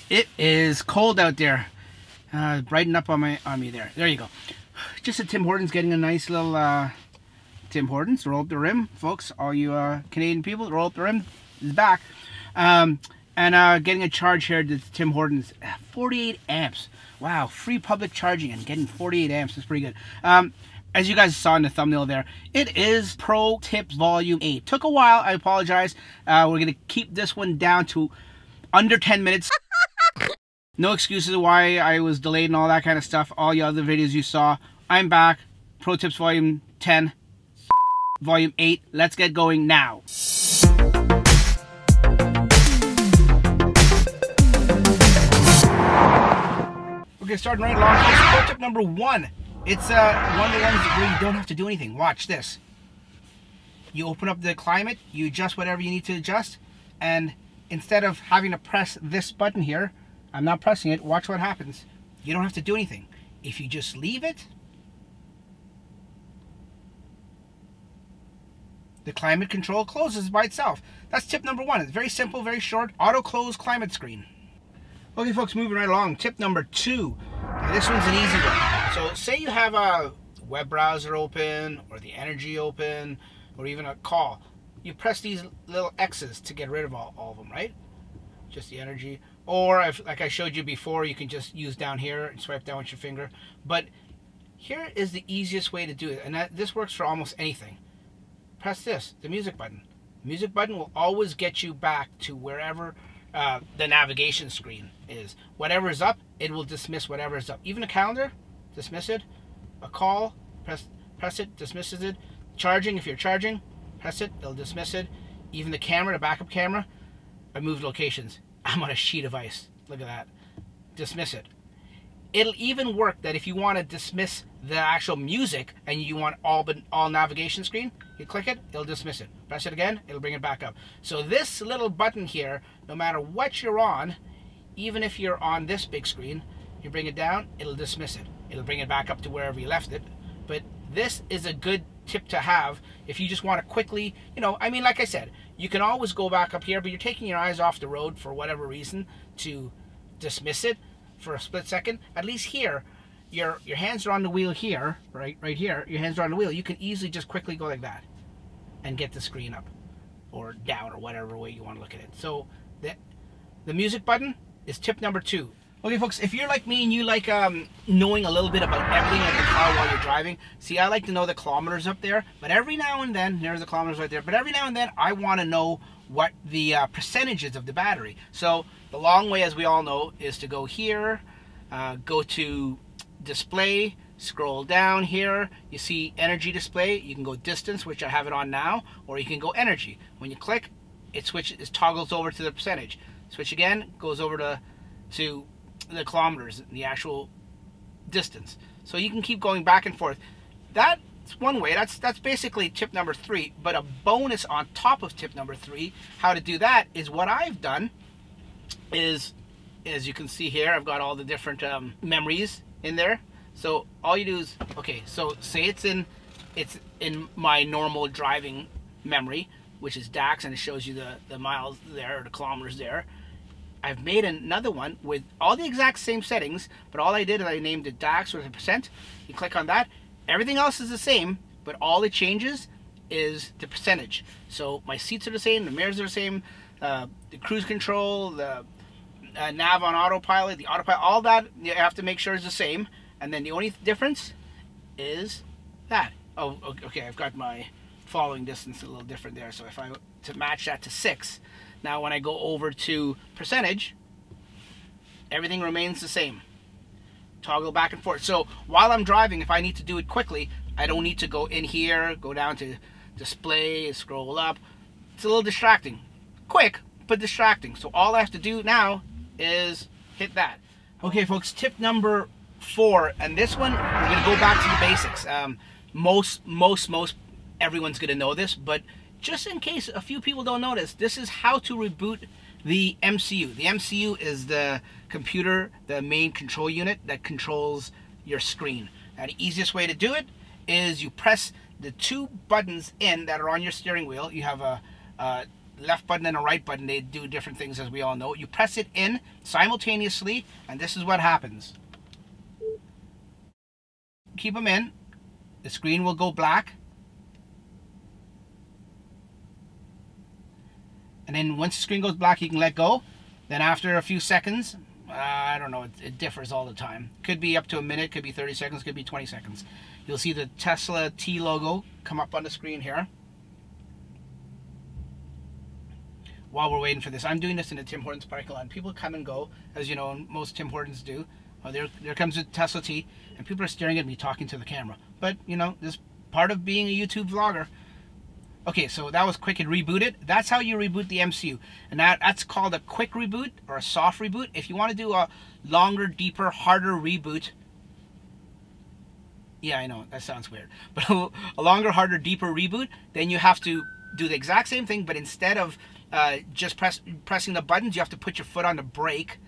It is cold out there. Brighten up on me there. There you go. Just a Tim Hortons, getting a nice little Tim Hortons. Roll up the rim, folks. All you Canadian people, roll up the rim. Is back. And getting a charge here to Tim Hortons. 48 amps. Wow, free public charging and getting 48 amps is pretty good. As you guys saw in the thumbnail there, it is Pro Tips Volume 8. Took a while, I apologize. We're going to keep this one down to under 10 minutes. No excuses why I was delayed and all that kind of stuff. All your other videos you saw. I'm back. Pro Tips Volume 10. Volume 8. Let's get going now. Okay, starting right along. Pro tip number 1. It's one of the ones where you don't have to do anything. Watch this. You open up the climate, you adjust whatever you need to adjust, and instead of having to press this button here, I'm not pressing it, watch what happens. You don't have to do anything. If you just leave it, the climate control closes by itself. That's tip number 1. It's very simple, very short. Auto close climate screen. Okay folks, moving right along. Tip number 2. Now, this one's an easy one. So say you have a web browser open, or the energy open, or even a call. You press these little X's to get rid of all of them, right? Just the energy. Or like I showed you before, you can just use down here and swipe down with your finger. But here is the easiest way to do it. And this works for almost anything. Press this, the music button. The music button will always get you back to wherever the navigation screen is. Whatever is up, it will dismiss whatever is up. Even a calendar, dismiss it. A call, press it, dismisses it. Charging, if you're charging, press it, it'll dismiss it. Even the camera, the backup camera, I moved locations. I'm on a sheet of ice. Look at that. Dismiss it. It'll even work that if you want to dismiss the actual music and you want all navigation screen, you click it, it'll dismiss it. Press it again, it'll bring it back up. So this little button here, no matter what you're on, even if you're on this big screen, you bring it down, it'll dismiss it. It'll bring it back up to wherever you left it. But this is a good tip to have if you just want to quickly, I mean, like I said, you can always go back up here, but you're taking your eyes off the road for whatever reason to dismiss it for a split second. At least here, your hands are on the wheel here, right here, your hands are on the wheel. You can easily just quickly go like that and get the screen up or down or whatever way you want to look at it. So the music button is tip number 2. Okay folks, if you're like me and you like knowing a little bit about everything in the car while you're driving, see, I like to know the kilometers up there, but every now and then, there's the kilometers right there, but every now and then I want to know what the percentage is of the battery. So the long way, as we all know, is to go here, go to display, scroll down here, you see energy display, you can go distance, which I have it on now, or you can go energy. When you click, it toggles over to the percentage. Switch again, goes over to the kilometers, the actual distance. So you can keep going back and forth. That's one way. That's basically tip number 3. But a bonus on top of tip number 3, how to do that is what I've done is, as you can see here, I've got all the different memories in there. So all you do is, okay, so say it's in my normal driving memory, which is DaxM, and it shows you the miles there, or the kilometers there. I've made another one with all the exact same settings, but all I did is I named it DaxM with a percent. You click on that. Everything else is the same, but all it changes is the percentage. So my seats are the same, the mirrors are the same, the cruise control, the nav on autopilot, the autopilot, all that you have to make sure is the same. And then the only difference is that. Oh, okay, I've got my following distance a little different there. So if I to match that to 6, now when I go over to percentage, everything remains the same. Toggle back and forth. So while I'm driving, if I need to do it quickly, I don't need to go in here, go down to display, scroll up. It's a little distracting. Quick, but distracting. So all I have to do now is hit that. Okay folks, tip number 4, and this one, we're going to go back to the basics. Most everyone's going to know this, but just in case a few people don't know this is how to reboot the MCU. The MCU is the computer, the main control unit that controls your screen. Now the easiest way to do it is you press the 2 buttons in that are on your steering wheel. You have a left button and a right button, they do different things, as we all know. You press it in simultaneously, and this is what happens. Keep them in. The screen will go black. And then once the screen goes black, you can let go. Then after a few seconds, I don't know, it differs all the time. Could be up to a minute, could be 30 seconds, could be 20 seconds. You'll see the Tesla T logo come up on the screen here. While we're waiting for this, I'm doing this in the Tim Hortons parking lot, and people come and go, as you know, most Tim Hortons do. Oh, there comes the Tesla T, and people are staring at me talking to the camera. But, you know, this is part of being a YouTube vlogger. Okay, so that was quick and rebooted. That's how you reboot the MCU. And that's called a quick reboot or a soft reboot. If you want to do a longer, deeper, harder reboot, yeah, I know, that sounds weird. But a longer, harder, deeper reboot, then you have to do the exact same thing, but instead of just pressing the buttons, you have to put your foot on the brake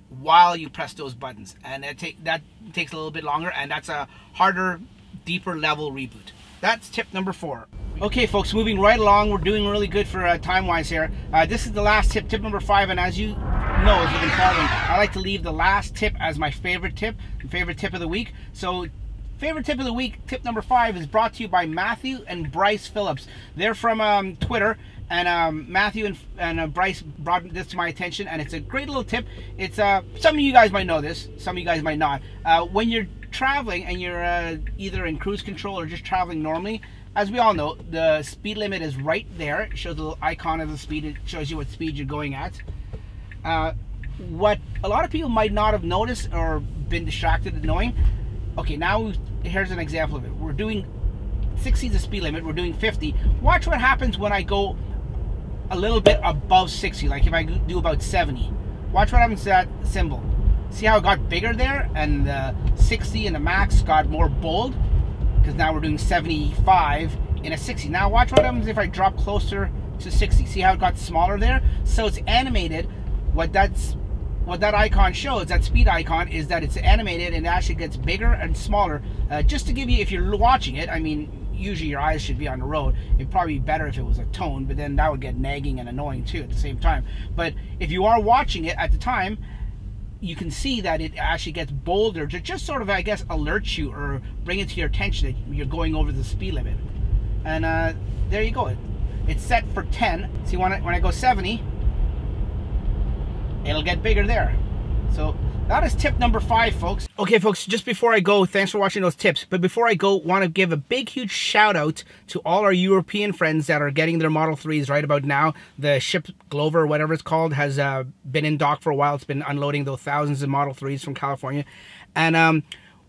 while you press those buttons. And that takes a little bit longer, and that's a harder, deeper level reboot. That's tip number 4. Okay, folks, moving right along. We're doing really good for time-wise here. This is the last tip, tip number 5, and as you know, as you've been following, I like to leave the last tip as my favorite tip of the week. So, favorite tip of the week, tip number 5, is brought to you by Matthew and Bryce Phillips. They're from Twitter, and Matthew and Bryce brought this to my attention, and it's a great little tip. It's some of you guys might know this, some of you guys might not. When you're traveling and you're either in cruise control or just traveling normally, as we all know, the speed limit is right there. It shows a little icon of the speed. It shows you what speed you're going at. What a lot of people might not have noticed or been distracted at knowing. Okay, now here's an example of it. We're doing 60 is the speed limit. We're doing 50. Watch what happens when I go a little bit above 60. Like if I do about 70. Watch what happens to that symbol. See how it got bigger there? And the 60 and the max got more bold? Because now we're doing 75 in a 60. Now watch what happens if I drop closer to 60. See how it got smaller there? So it's animated. What that icon shows, that speed icon, is that it's animated and it actually gets bigger and smaller. Just to give you, if you're watching it, I mean, usually your eyes should be on the road. It'd probably be better if it was a tone, but then that would get nagging and annoying too at the same time. But if you are watching it at the time, you can see that it actually gets bolder to just sort of, I guess, alert you or bring it to your attention that you're going over the speed limit. And there you go. It's set for 10. See, when I go 70, it'll get bigger there. So that is tip number 5, folks. Okay, folks, just before I go, thanks for watching those tips. But before I go, want to give a big, huge shout out to all our European friends that are getting their Model 3s right about now. The ship Glover, whatever it's called, has been in dock for a while. It's been unloading those thousands of Model 3s from California. And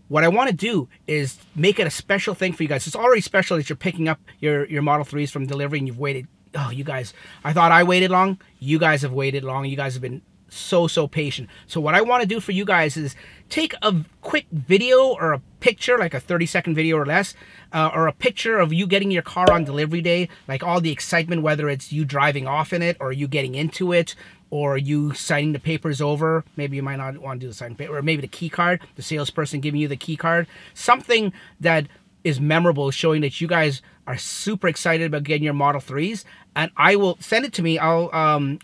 what I want to do is make it a special thing for you guys. It's already special that you're picking up your Model 3s from delivery and you've waited. Oh, you guys, I thought I waited long. You guys have waited long. You guys have been so patient. So what I want to do for you guys is take a quick video or a picture, like a 30-second video or less, or a picture of you getting your car on delivery day, like all the excitement, whether it's you driving off in it or you getting into it or you signing the papers over. Maybe you might not want to do the signing paper, or maybe the key card, the salesperson giving you the key card, something that is memorable, showing that you guys are super excited about getting your Model 3s. And I will send it to me. I'll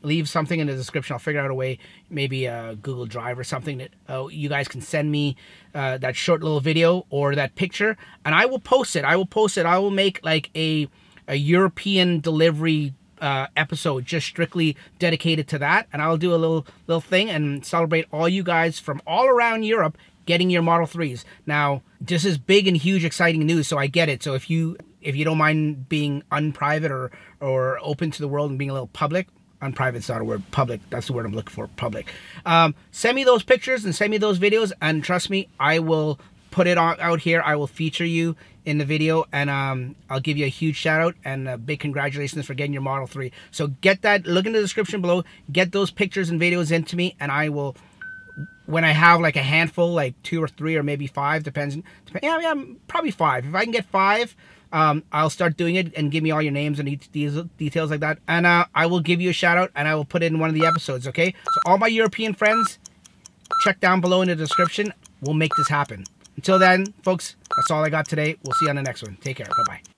leave something in the description. I'll figure out a way, maybe a Google Drive or something, that you guys can send me that short little video or that picture, and I will post it. I will make like a European delivery episode just strictly dedicated to that, and I'll do a little thing and celebrate all you guys from all around Europe getting your Model 3s. Now, this is big and huge, exciting news, so I get it. So if you don't mind being unprivate or open to the world and being a little public, unprivate's not a word, public, that's the word I'm looking for, public. Send me those pictures and send me those videos, and trust me, I will put it out here. I will feature you in the video, and I'll give you a huge shout out and a big congratulations for getting your Model 3. So get that, look in the description below, get those pictures and videos into me, and I will, when I have like a handful, like 2 or 3 or maybe 5, depends. Yeah, probably 5. If I can get 5, I'll start doing it, and give me all your names and details like that, and I will give you a shout out, and I will put it in one of the episodes. Okay, so all my European friends, check down below in the description. We'll make this happen. Until then, folks, that's all I got today. We'll see you on the next one. Take care. Bye-bye.